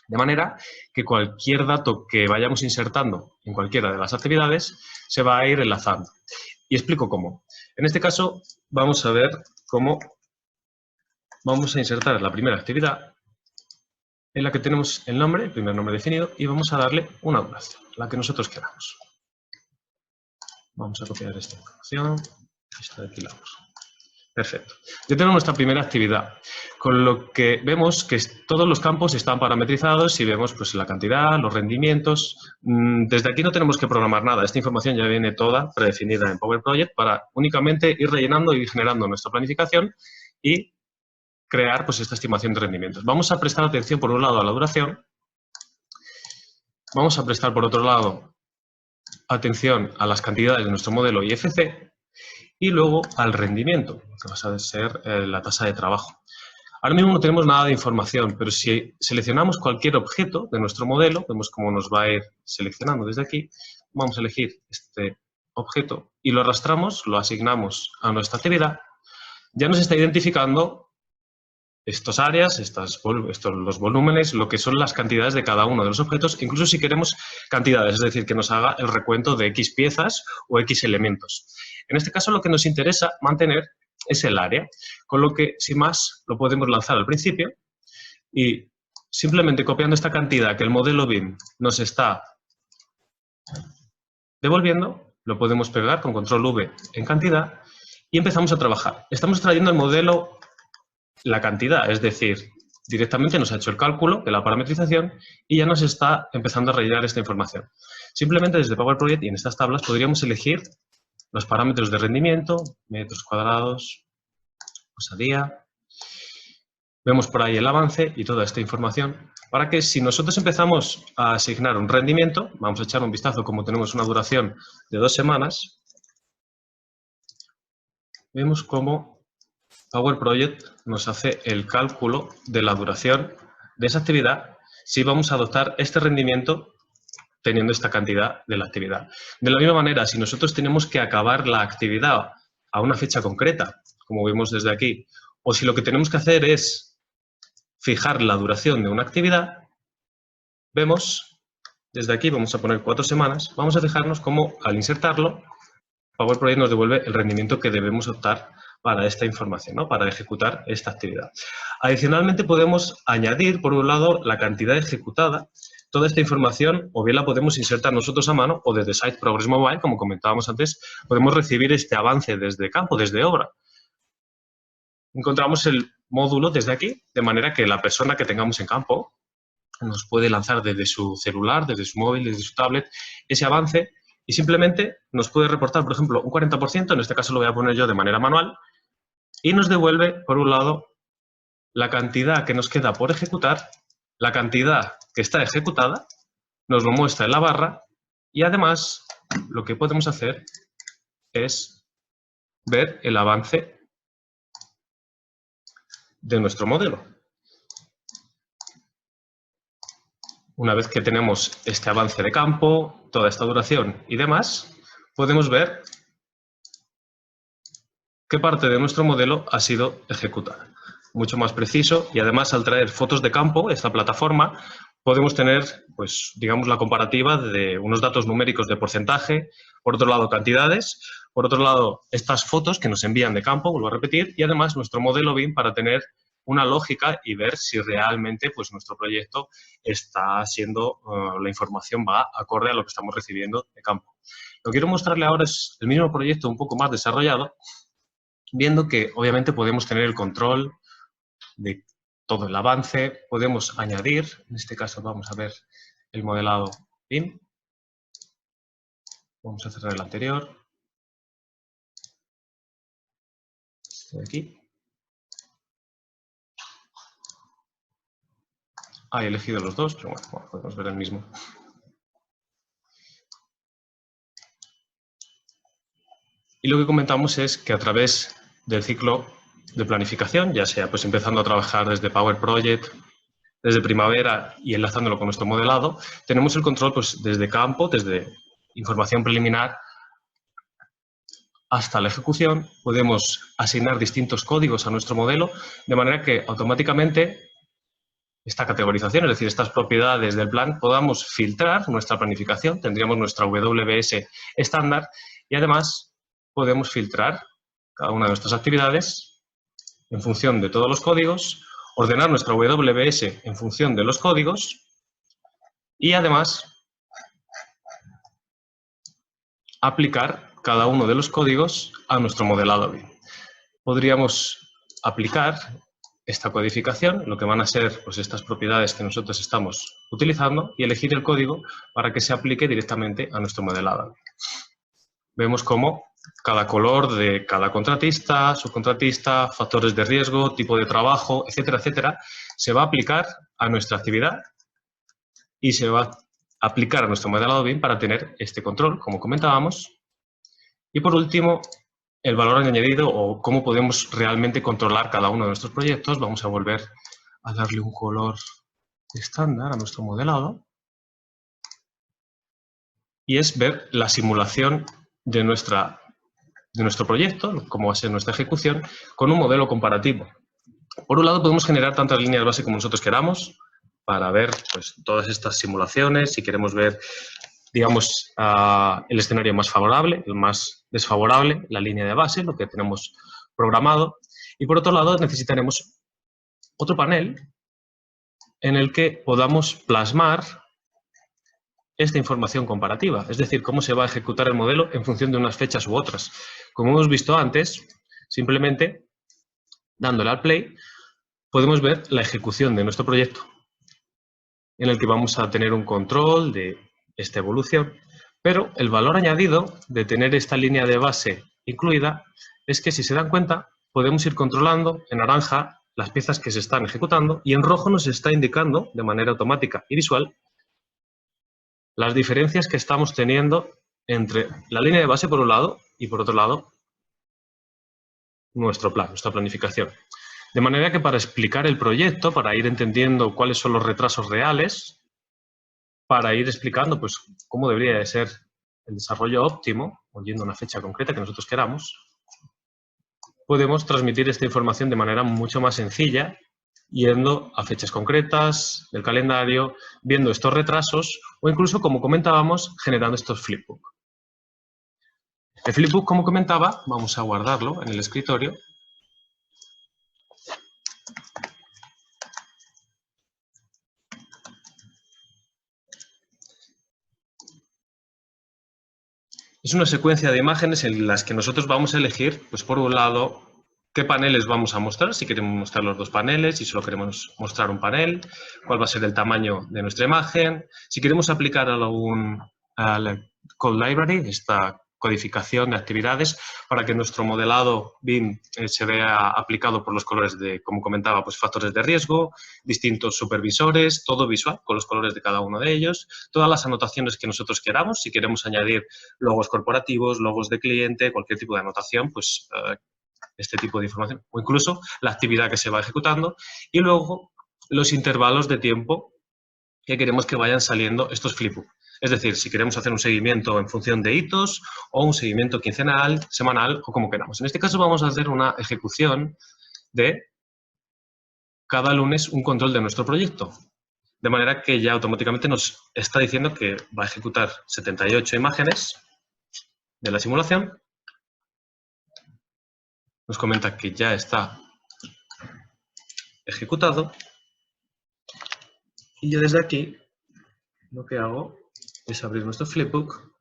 Speaker 2: De manera que cualquier dato que vayamos insertando en cualquiera de las actividades se va a ir enlazando. Y explico cómo. En este caso, vamos a ver cómo vamos a insertar la primera actividad en la que tenemos el nombre, el primer nombre definido, y vamos a darle una duración, la que nosotros queramos. Vamos a copiar esta información, esta de aquí la uso. Perfecto. Ya tenemos nuestra primera actividad, con lo que vemos que todos los campos están parametrizados y vemos pues, la cantidad, los rendimientos. Desde aquí no tenemos que programar nada. Esta información ya viene toda predefinida en Power Project para únicamente ir rellenando y generando nuestra planificación y crear pues, esta estimación de rendimientos. Vamos a prestar atención, por un lado, a la duración. Vamos a prestar, por otro lado, atención a las cantidades de nuestro modelo IFC. Y luego al rendimiento, que va a ser la tasa de trabajo. Ahora mismo no tenemos nada de información, pero si seleccionamos cualquier objeto de nuestro modelo, vemos cómo nos va a ir seleccionando desde aquí, vamos a elegir este objeto y lo arrastramos, lo asignamos a nuestra actividad, ya nos está identificando estas áreas, los volúmenes, lo que son las cantidades de cada uno de los objetos, incluso si queremos cantidades, es decir, que nos haga el recuento de X piezas o X elementos. En este caso, lo que nos interesa mantener es el área, con lo que, sin más, lo podemos lanzar al principio y simplemente copiando esta cantidad que el modelo BIM nos está devolviendo, lo podemos pegar con control V en cantidad y empezamos a trabajar. Estamos trayendo el modelo la cantidad, es decir, directamente nos ha hecho el cálculo de la parametrización y ya nos está empezando a rellenar esta información. Simplemente desde Power Project y en estas tablas podríamos elegir los parámetros de rendimiento, metros cuadrados, día. Vemos por ahí el avance y toda esta información para que si nosotros empezamos a asignar un rendimiento, vamos a echar un vistazo como tenemos una duración de 2 semanas, vemos cómo Power Project nos hace el cálculo de la duración de esa actividad si vamos a adoptar este rendimiento teniendo esta cantidad de la actividad. De la misma manera, si nosotros tenemos que acabar la actividad a una fecha concreta, como vemos desde aquí, o si lo que tenemos que hacer es fijar la duración de una actividad, vemos, desde aquí vamos a poner 4 semanas, vamos a fijarnos cómo al insertarlo, Power Project nos devuelve el rendimiento que debemos optar para esta información, ¿no? Para ejecutar esta actividad. Adicionalmente podemos añadir, por un lado, la cantidad ejecutada. Toda esta información o bien la podemos insertar nosotros a mano o desde Site Progress Mobile, como comentábamos antes, podemos recibir este avance desde campo, desde obra. Encontramos el módulo desde aquí, de manera que la persona que tengamos en campo nos puede lanzar desde su celular, desde su móvil, desde su tablet, ese avance y simplemente nos puede reportar, por ejemplo, un 40%, en este caso lo voy a poner yo de manera manual, y nos devuelve, por un lado, la cantidad que nos queda por ejecutar, la cantidad que está ejecutada, nos lo muestra en la barra y además lo que podemos hacer es ver el avance de nuestro modelo. Una vez que tenemos este avance de campo, toda esta duración y demás, podemos ver qué parte de nuestro modelo ha sido ejecutada. Mucho más preciso y además al traer fotos de campo, esta plataforma, podemos tener, pues, digamos, la comparativa de unos datos numéricos de porcentaje, por otro lado cantidades, por otro lado estas fotos que nos envían de campo, vuelvo a repetir, y además nuestro modelo BIM para tener una lógica y ver si realmente pues, nuestro proyecto está siendo, la información va acorde a lo que estamos recibiendo de campo. Lo que quiero mostrarle ahora es el mismo proyecto un poco más desarrollado, viendo que obviamente podemos tener el control de todo el avance, podemos añadir, en este caso vamos a ver el modelado BIM, vamos a cerrar el anterior, este de aquí. He elegido los dos, pero bueno, podemos ver el mismo. Y lo que comentamos es que a través del ciclo de planificación, ya sea pues empezando a trabajar desde Power Project, desde primavera y enlazándolo con nuestro modelado, tenemos el control pues desde campo, desde información preliminar hasta la ejecución. Podemos asignar distintos códigos a nuestro modelo, de manera que automáticamente esta categorización, es decir, estas propiedades del plan, podamos filtrar nuestra planificación, tendríamos nuestra WBS estándar y además podemos filtrar cada una de nuestras actividades en función de todos los códigos ordenar nuestra WBS en función de los códigos y además aplicar cada uno de los códigos a nuestro modelado BIM. Podríamos aplicar esta codificación, lo que van a ser pues, estas propiedades que nosotros estamos utilizando, y elegir el código para que se aplique directamente a nuestro modelado. Vemos cómo cada color de cada contratista, subcontratista, factores de riesgo, tipo de trabajo, etcétera, etcétera, se va a aplicar a nuestra actividad y se va a aplicar a nuestro modelado BIM para tener este control, como comentábamos. Y por último, el valor añadido o cómo podemos realmente controlar cada uno de nuestros proyectos. Vamos a volver a darle un color estándar a nuestro modelado. Y es ver la simulación de nuestro proyecto, cómo va a ser nuestra ejecución, con un modelo comparativo. Por un lado, podemos generar tantas líneas base como nosotros queramos para ver pues, todas estas simulaciones. Si queremos ver, digamos, el escenario más favorable, el más desfavorable, la línea de base, lo que tenemos programado. Y por otro lado, necesitaremos otro panel en el que podamos plasmar esta información comparativa, es decir, cómo se va a ejecutar el modelo en función de unas fechas u otras. Como hemos visto antes, simplemente dándole al play, podemos ver la ejecución de nuestro proyecto, en el que vamos a tener un control de esta evolución, pero el valor añadido de tener esta línea de base incluida es que, si se dan cuenta, podemos ir controlando en naranja las piezas que se están ejecutando y en rojo nos está indicando de manera automática y visual las diferencias que estamos teniendo entre la línea de base por un lado y por otro lado nuestro plan, nuestra planificación. De manera que para explicar el proyecto, para ir entendiendo cuáles son los retrasos reales, para ir explicando pues, cómo debería de ser el desarrollo óptimo, o yendo a una fecha concreta que nosotros queramos, podemos transmitir esta información de manera mucho más sencilla, yendo a fechas concretas del calendario, viendo estos retrasos o incluso, como comentábamos, generando estos flipbook. El flipbook, como comentaba, vamos a guardarlo en el escritorio. Es una secuencia de imágenes en las que nosotros vamos a elegir, pues por un lado, qué paneles vamos a mostrar, si queremos mostrar los dos paneles, si solo queremos mostrar un panel, cuál va a ser el tamaño de nuestra imagen, si queremos aplicar a la Code Library, esta codificación de actividades, para que nuestro modelado BIM se vea aplicado por los colores de, como comentaba, pues factores de riesgo, distintos supervisores, todo visual, con los colores de cada uno de ellos, todas las anotaciones que nosotros queramos, si queremos añadir logos corporativos, logos de cliente, cualquier tipo de anotación, pues este tipo de información, o incluso la actividad que se va ejecutando, y luego los intervalos de tiempo que queremos que vayan saliendo estos flipbook. Es decir, si queremos hacer un seguimiento en función de hitos o un seguimiento quincenal, semanal o como queramos. En este caso vamos a hacer una ejecución de cada lunes un control de nuestro proyecto. De manera que ya automáticamente nos está diciendo que va a ejecutar 78 imágenes de la simulación. Nos comenta que ya está ejecutado. Y yo desde aquí lo que hago es abrir nuestro flipbook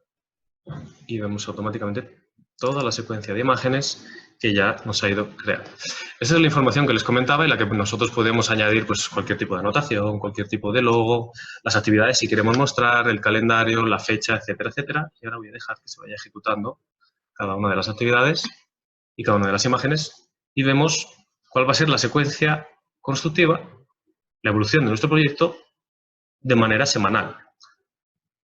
Speaker 2: y vemos automáticamente toda la secuencia de imágenes que ya nos ha ido creando. Esa es la información que les comentaba y la que nosotros podemos añadir pues, cualquier tipo de anotación, cualquier tipo de logo, las actividades si queremos mostrar, el calendario, la fecha, etcétera, etcétera. Y ahora voy a dejar que se vaya ejecutando cada una de las actividades y cada una de las imágenes y vemos cuál va a ser la secuencia constructiva, la evolución de nuestro proyecto de manera semanal,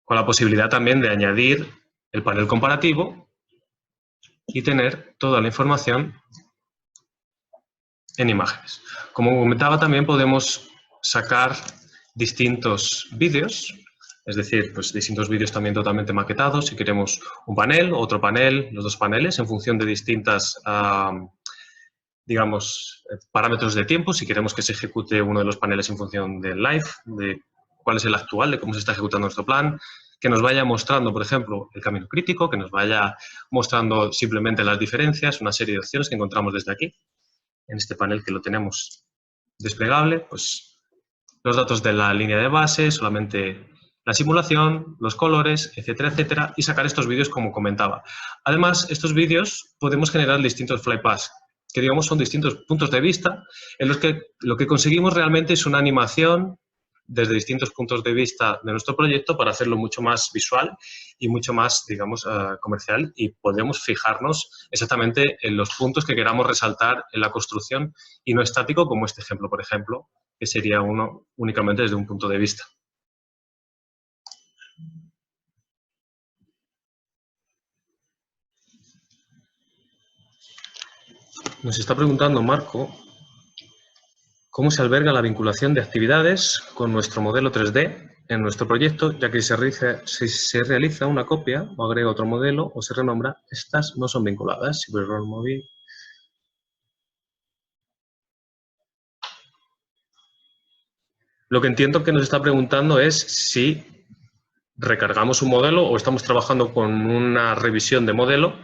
Speaker 2: con la posibilidad también de añadir el panel comparativo y tener toda la información en imágenes. Como comentaba, también podemos sacar distintos vídeos, es decir, pues distintos vídeos también totalmente maquetados, si queremos un panel, otro panel, los dos paneles, en función de distintas, digamos, parámetros de tiempo, si queremos que se ejecute uno de los paneles en función del live, de cuál es el actual, de cómo se está ejecutando nuestro plan, que nos vaya mostrando, por ejemplo, el camino crítico, que nos vaya mostrando simplemente las diferencias, una serie de opciones que encontramos desde aquí, en este panel que lo tenemos desplegable, pues los datos de la línea de base, solamente la simulación, los colores, etcétera, etcétera, y sacar estos vídeos como comentaba. Además, estos vídeos podemos generar distintos flypaths, que digamos son distintos puntos de vista en los que lo que conseguimos realmente es una animación desde distintos puntos de vista de nuestro proyecto para hacerlo mucho más visual y mucho más, digamos, comercial, y podemos fijarnos exactamente en los puntos que queramos resaltar en la construcción y no estático, como este ejemplo, por ejemplo, que sería uno únicamente desde un punto de vista. Nos está preguntando Marco cómo se alberga la vinculación de actividades con nuestro modelo 3D en nuestro proyecto, ya que si se realiza una copia o agrega otro modelo o se renombra, estas no son vinculadas. Si vuelvo al móvil. Lo que entiendo que nos está preguntando es si recargamos un modelo o estamos trabajando con una revisión de modelo,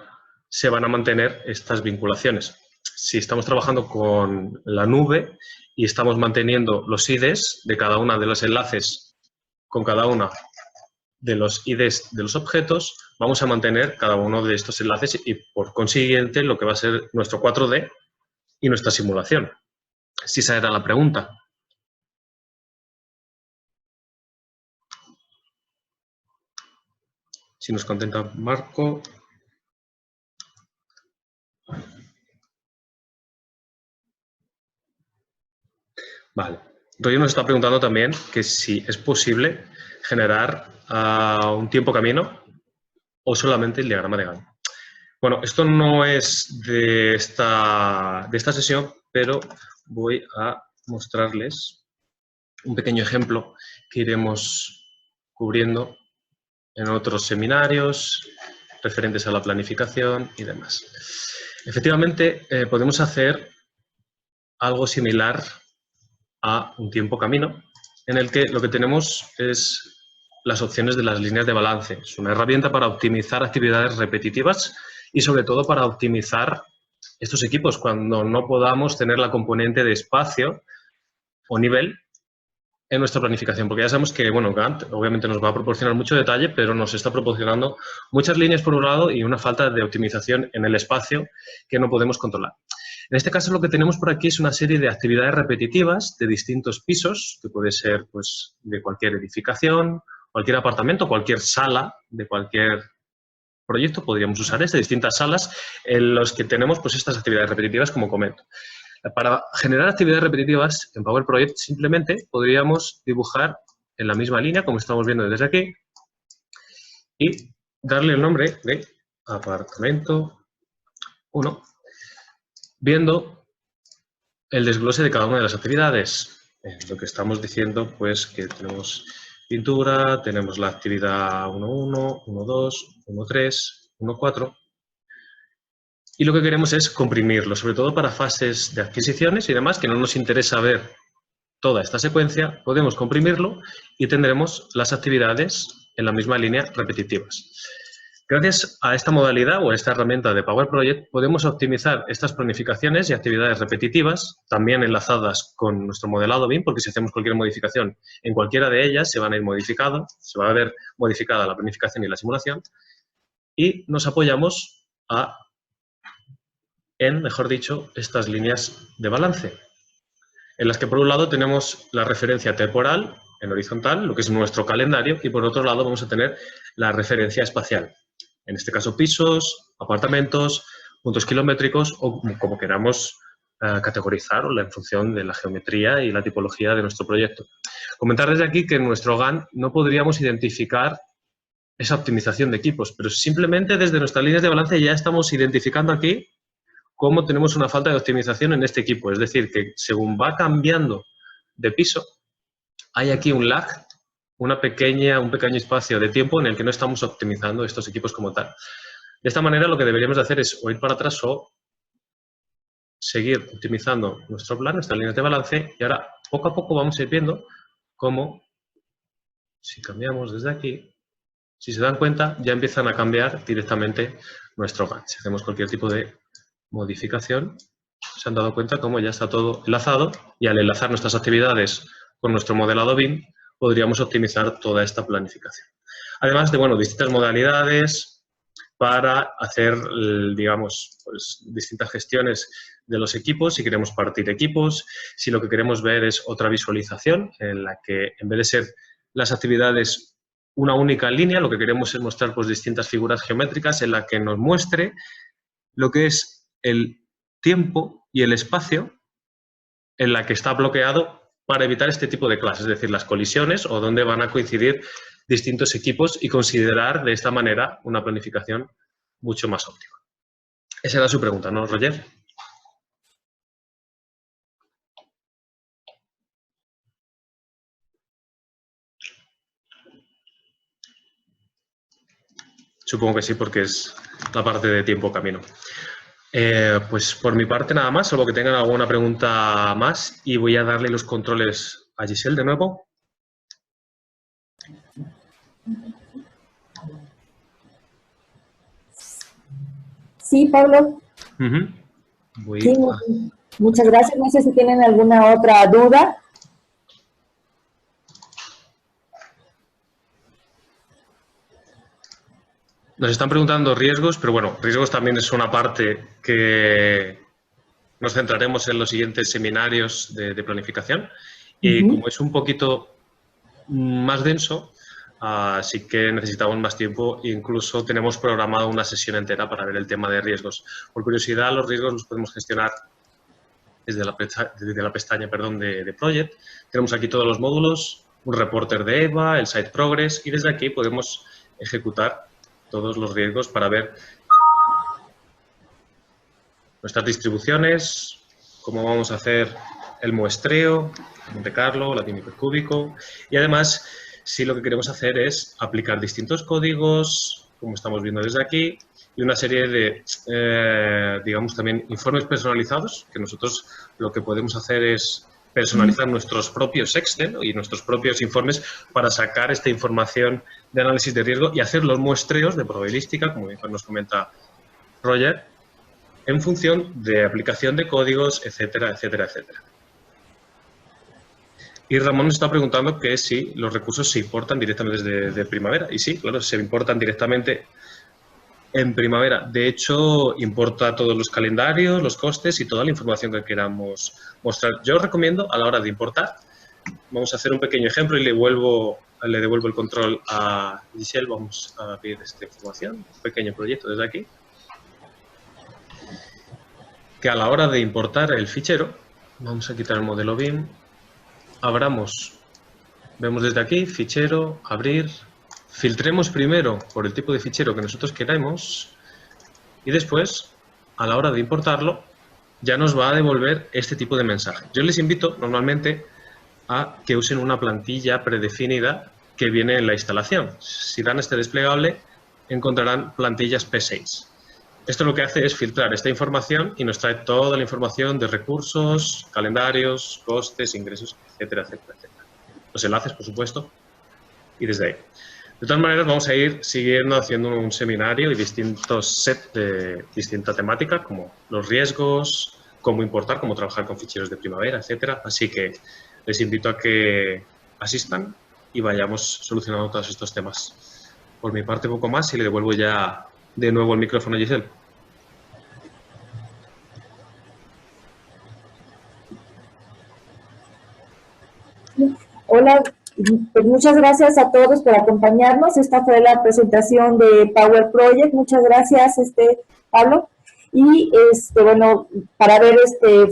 Speaker 2: se van a mantener estas vinculaciones. Si estamos trabajando con la nube y estamos manteniendo los IDs de cada uno de los enlaces con cada una de los IDs de los objetos, vamos a mantener cada uno de estos enlaces y, por consiguiente, lo que va a ser nuestro 4D y nuestra simulación. Si esa era la pregunta. Si nos contenta Marco. Vale. Roger nos está preguntando también que si es posible generar un tiempo camino o solamente el diagrama de Gantt. Bueno, esto no es de esta sesión, pero voy a mostrarles un pequeño ejemplo que iremos cubriendo en otros seminarios referentes a la planificación y demás. Efectivamente, podemos hacer algo similar a un tiempo camino, en el que lo que tenemos es las opciones de las líneas de balance. Es una herramienta para optimizar actividades repetitivas y sobre todo para optimizar estos equipos cuando no podamos tener la componente de espacio o nivel en nuestra planificación, porque ya sabemos que, bueno, Gantt obviamente nos va a proporcionar mucho detalle, pero nos está proporcionando muchas líneas por un lado y una falta de optimización en el espacio que no podemos controlar. En este caso lo que tenemos por aquí es una serie de actividades repetitivas de distintos pisos, que puede ser pues, de cualquier edificación, cualquier apartamento, cualquier sala de cualquier proyecto, podríamos usar de distintas salas en las que tenemos pues, estas actividades repetitivas, como comento. Para generar actividades repetitivas en Power Project simplemente podríamos dibujar en la misma línea, como estamos viendo desde aquí, y darle el nombre de apartamento 1, viendo el desglose de cada una de las actividades. Lo que estamos diciendo, pues, que tenemos pintura, tenemos la actividad 1.1, 1.2, 1.3, 1.4. Y lo que queremos es comprimirlo, sobre todo para fases de adquisiciones y demás, que no nos interesa ver toda esta secuencia, podemos comprimirlo y tendremos las actividades en la misma línea repetitivas. Gracias a esta modalidad o a esta herramienta de Power Project podemos optimizar estas planificaciones y actividades repetitivas, también enlazadas con nuestro modelado BIM, porque si hacemos cualquier modificación en cualquiera de ellas se van a ir modificando, se va a ver modificada la planificación y la simulación, y nos apoyamos en, mejor dicho, estas líneas de balance, en las que por un lado tenemos la referencia temporal en horizontal, lo que es nuestro calendario, y por otro lado vamos a tener la referencia espacial. En este caso, pisos, apartamentos, puntos kilométricos o como queramos categorizar en función de la geometría y la tipología de nuestro proyecto. Comentar desde aquí que en nuestro Gantt no podríamos identificar esa optimización de equipos, pero simplemente desde nuestras líneas de balance ya estamos identificando aquí cómo tenemos una falta de optimización en este equipo. Es decir, que según va cambiando de piso, hay aquí un lag, un pequeño espacio de tiempo en el que no estamos optimizando estos equipos como tal. De esta manera lo que deberíamos de hacer es o ir para atrás o seguir optimizando nuestro plan, nuestras líneas de balance, y ahora poco a poco vamos a ir viendo cómo, si cambiamos desde aquí, si se dan cuenta, ya empiezan a cambiar directamente nuestro Gantt. Si hacemos cualquier tipo de modificación, se han dado cuenta cómo ya está todo enlazado y al enlazar nuestras actividades con nuestro modelado BIM podríamos optimizar toda esta planificación. Además de, bueno, distintas modalidades para hacer, digamos, pues, distintas gestiones de los equipos, si queremos partir equipos, si lo que queremos ver es otra visualización en la que en vez de ser las actividades una única línea, lo que queremos es mostrar pues, distintas figuras geométricas en la que nos muestre lo que es el tiempo y el espacio en la que está bloqueado para evitar este tipo de clases, es decir, las colisiones o dónde van a coincidir distintos equipos y considerar de esta manera una planificación mucho más óptima. Esa era su pregunta, ¿no, Roger? Supongo que sí, porque es la parte de tiempo-camino. Pues por mi parte nada más, salvo que tengan alguna pregunta más, y voy a darle los controles a Giselle de nuevo.
Speaker 1: Sí, Pablo. Sí, muchas gracias. No sé si tienen alguna otra duda.
Speaker 2: Nos están preguntando riesgos, pero bueno, riesgos también es una parte que nos centraremos en los siguientes seminarios de planificación. Y como es un poquito más denso, sí que necesitamos más tiempo e incluso tenemos programado una sesión entera para ver el tema de riesgos. Por curiosidad, los riesgos los podemos gestionar desde la pestaña de Project. Tenemos aquí todos los módulos, un reporter de EVA, el Site Progress, y desde aquí podemos ejecutar todos los riesgos para ver nuestras distribuciones, cómo vamos a hacer el muestreo, Monte Carlo, Latín hipercúbico, y además, si lo que queremos hacer es aplicar distintos códigos, como estamos viendo desde aquí, y una serie de, digamos, también informes personalizados, que nosotros lo que podemos hacer es personalizar nuestros propios Excel y nuestros propios informes para sacar esta información de análisis de riesgo y hacer los muestreos de probabilística, como nos comenta Roger, en función de aplicación de códigos, etcétera, etcétera, etcétera. Y Ramón nos está preguntando que si los recursos se importan directamente desde Primavera. Y sí, claro, se importan directamente en Primavera. De hecho, importa todos los calendarios, los costes y toda la información que queramos mostrar. Yo os recomiendo, a la hora de importar, vamos a hacer un pequeño ejemplo y le devuelvo el control a Giselle. Vamos a abrir esta información, un pequeño proyecto desde aquí. Que a la hora de importar el fichero, vamos a quitar el modelo BIM, vemos desde aquí, fichero, abrir, filtremos primero por el tipo de fichero que nosotros queramos y después, a la hora de importarlo, ya nos va a devolver este tipo de mensaje. Yo les invito normalmente a que usen una plantilla predefinida que viene en la instalación. Si dan este desplegable, encontrarán plantillas P6. Esto lo que hace es filtrar esta información y nos trae toda la información de recursos, calendarios, costes, ingresos, etcétera, etcétera, etcétera. Los enlaces, por supuesto, y desde ahí. De todas maneras, vamos a ir siguiendo haciendo un seminario y distintos sets de distinta temática, como los riesgos, cómo importar, cómo trabajar con ficheros de Primavera, etcétera. Así que les invito a que asistan y vayamos solucionando todos estos temas. Por mi parte, poco más y le devuelvo ya de nuevo el micrófono a Giselle.
Speaker 1: Hola, pues muchas gracias a todos por acompañarnos. Esta fue la presentación de Power Project. Muchas gracias, Pablo. Y bueno, para ver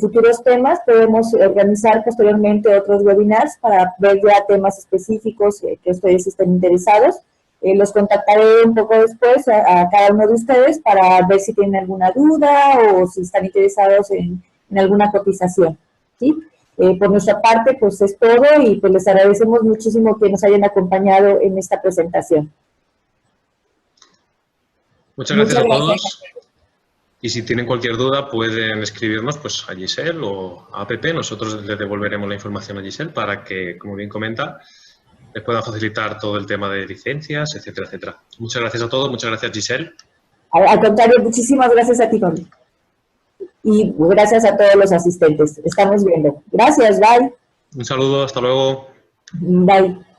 Speaker 1: futuros temas podemos organizar posteriormente otros webinars para ver ya temas específicos que ustedes estén interesados. Los contactaré un poco después a cada uno de ustedes para ver si tienen alguna duda o si están interesados en alguna cotización, ¿sí? Por nuestra parte, pues es todo y pues les agradecemos muchísimo que nos hayan acompañado en esta presentación.
Speaker 2: Muchas gracias a todos. Y si tienen cualquier duda, pueden escribirnos pues, a Giselle o a APP. Nosotros les devolveremos la información a Giselle para que, como bien comenta, les pueda facilitar todo el tema de licencias, etcétera, etcétera. Muchas gracias a todos. Muchas gracias, Giselle.
Speaker 1: Al contrario, muchísimas gracias a ti, Pablo. y gracias a todos los asistentes. Estamos viendo. Gracias, bye.
Speaker 2: Un saludo, hasta luego.
Speaker 1: Bye.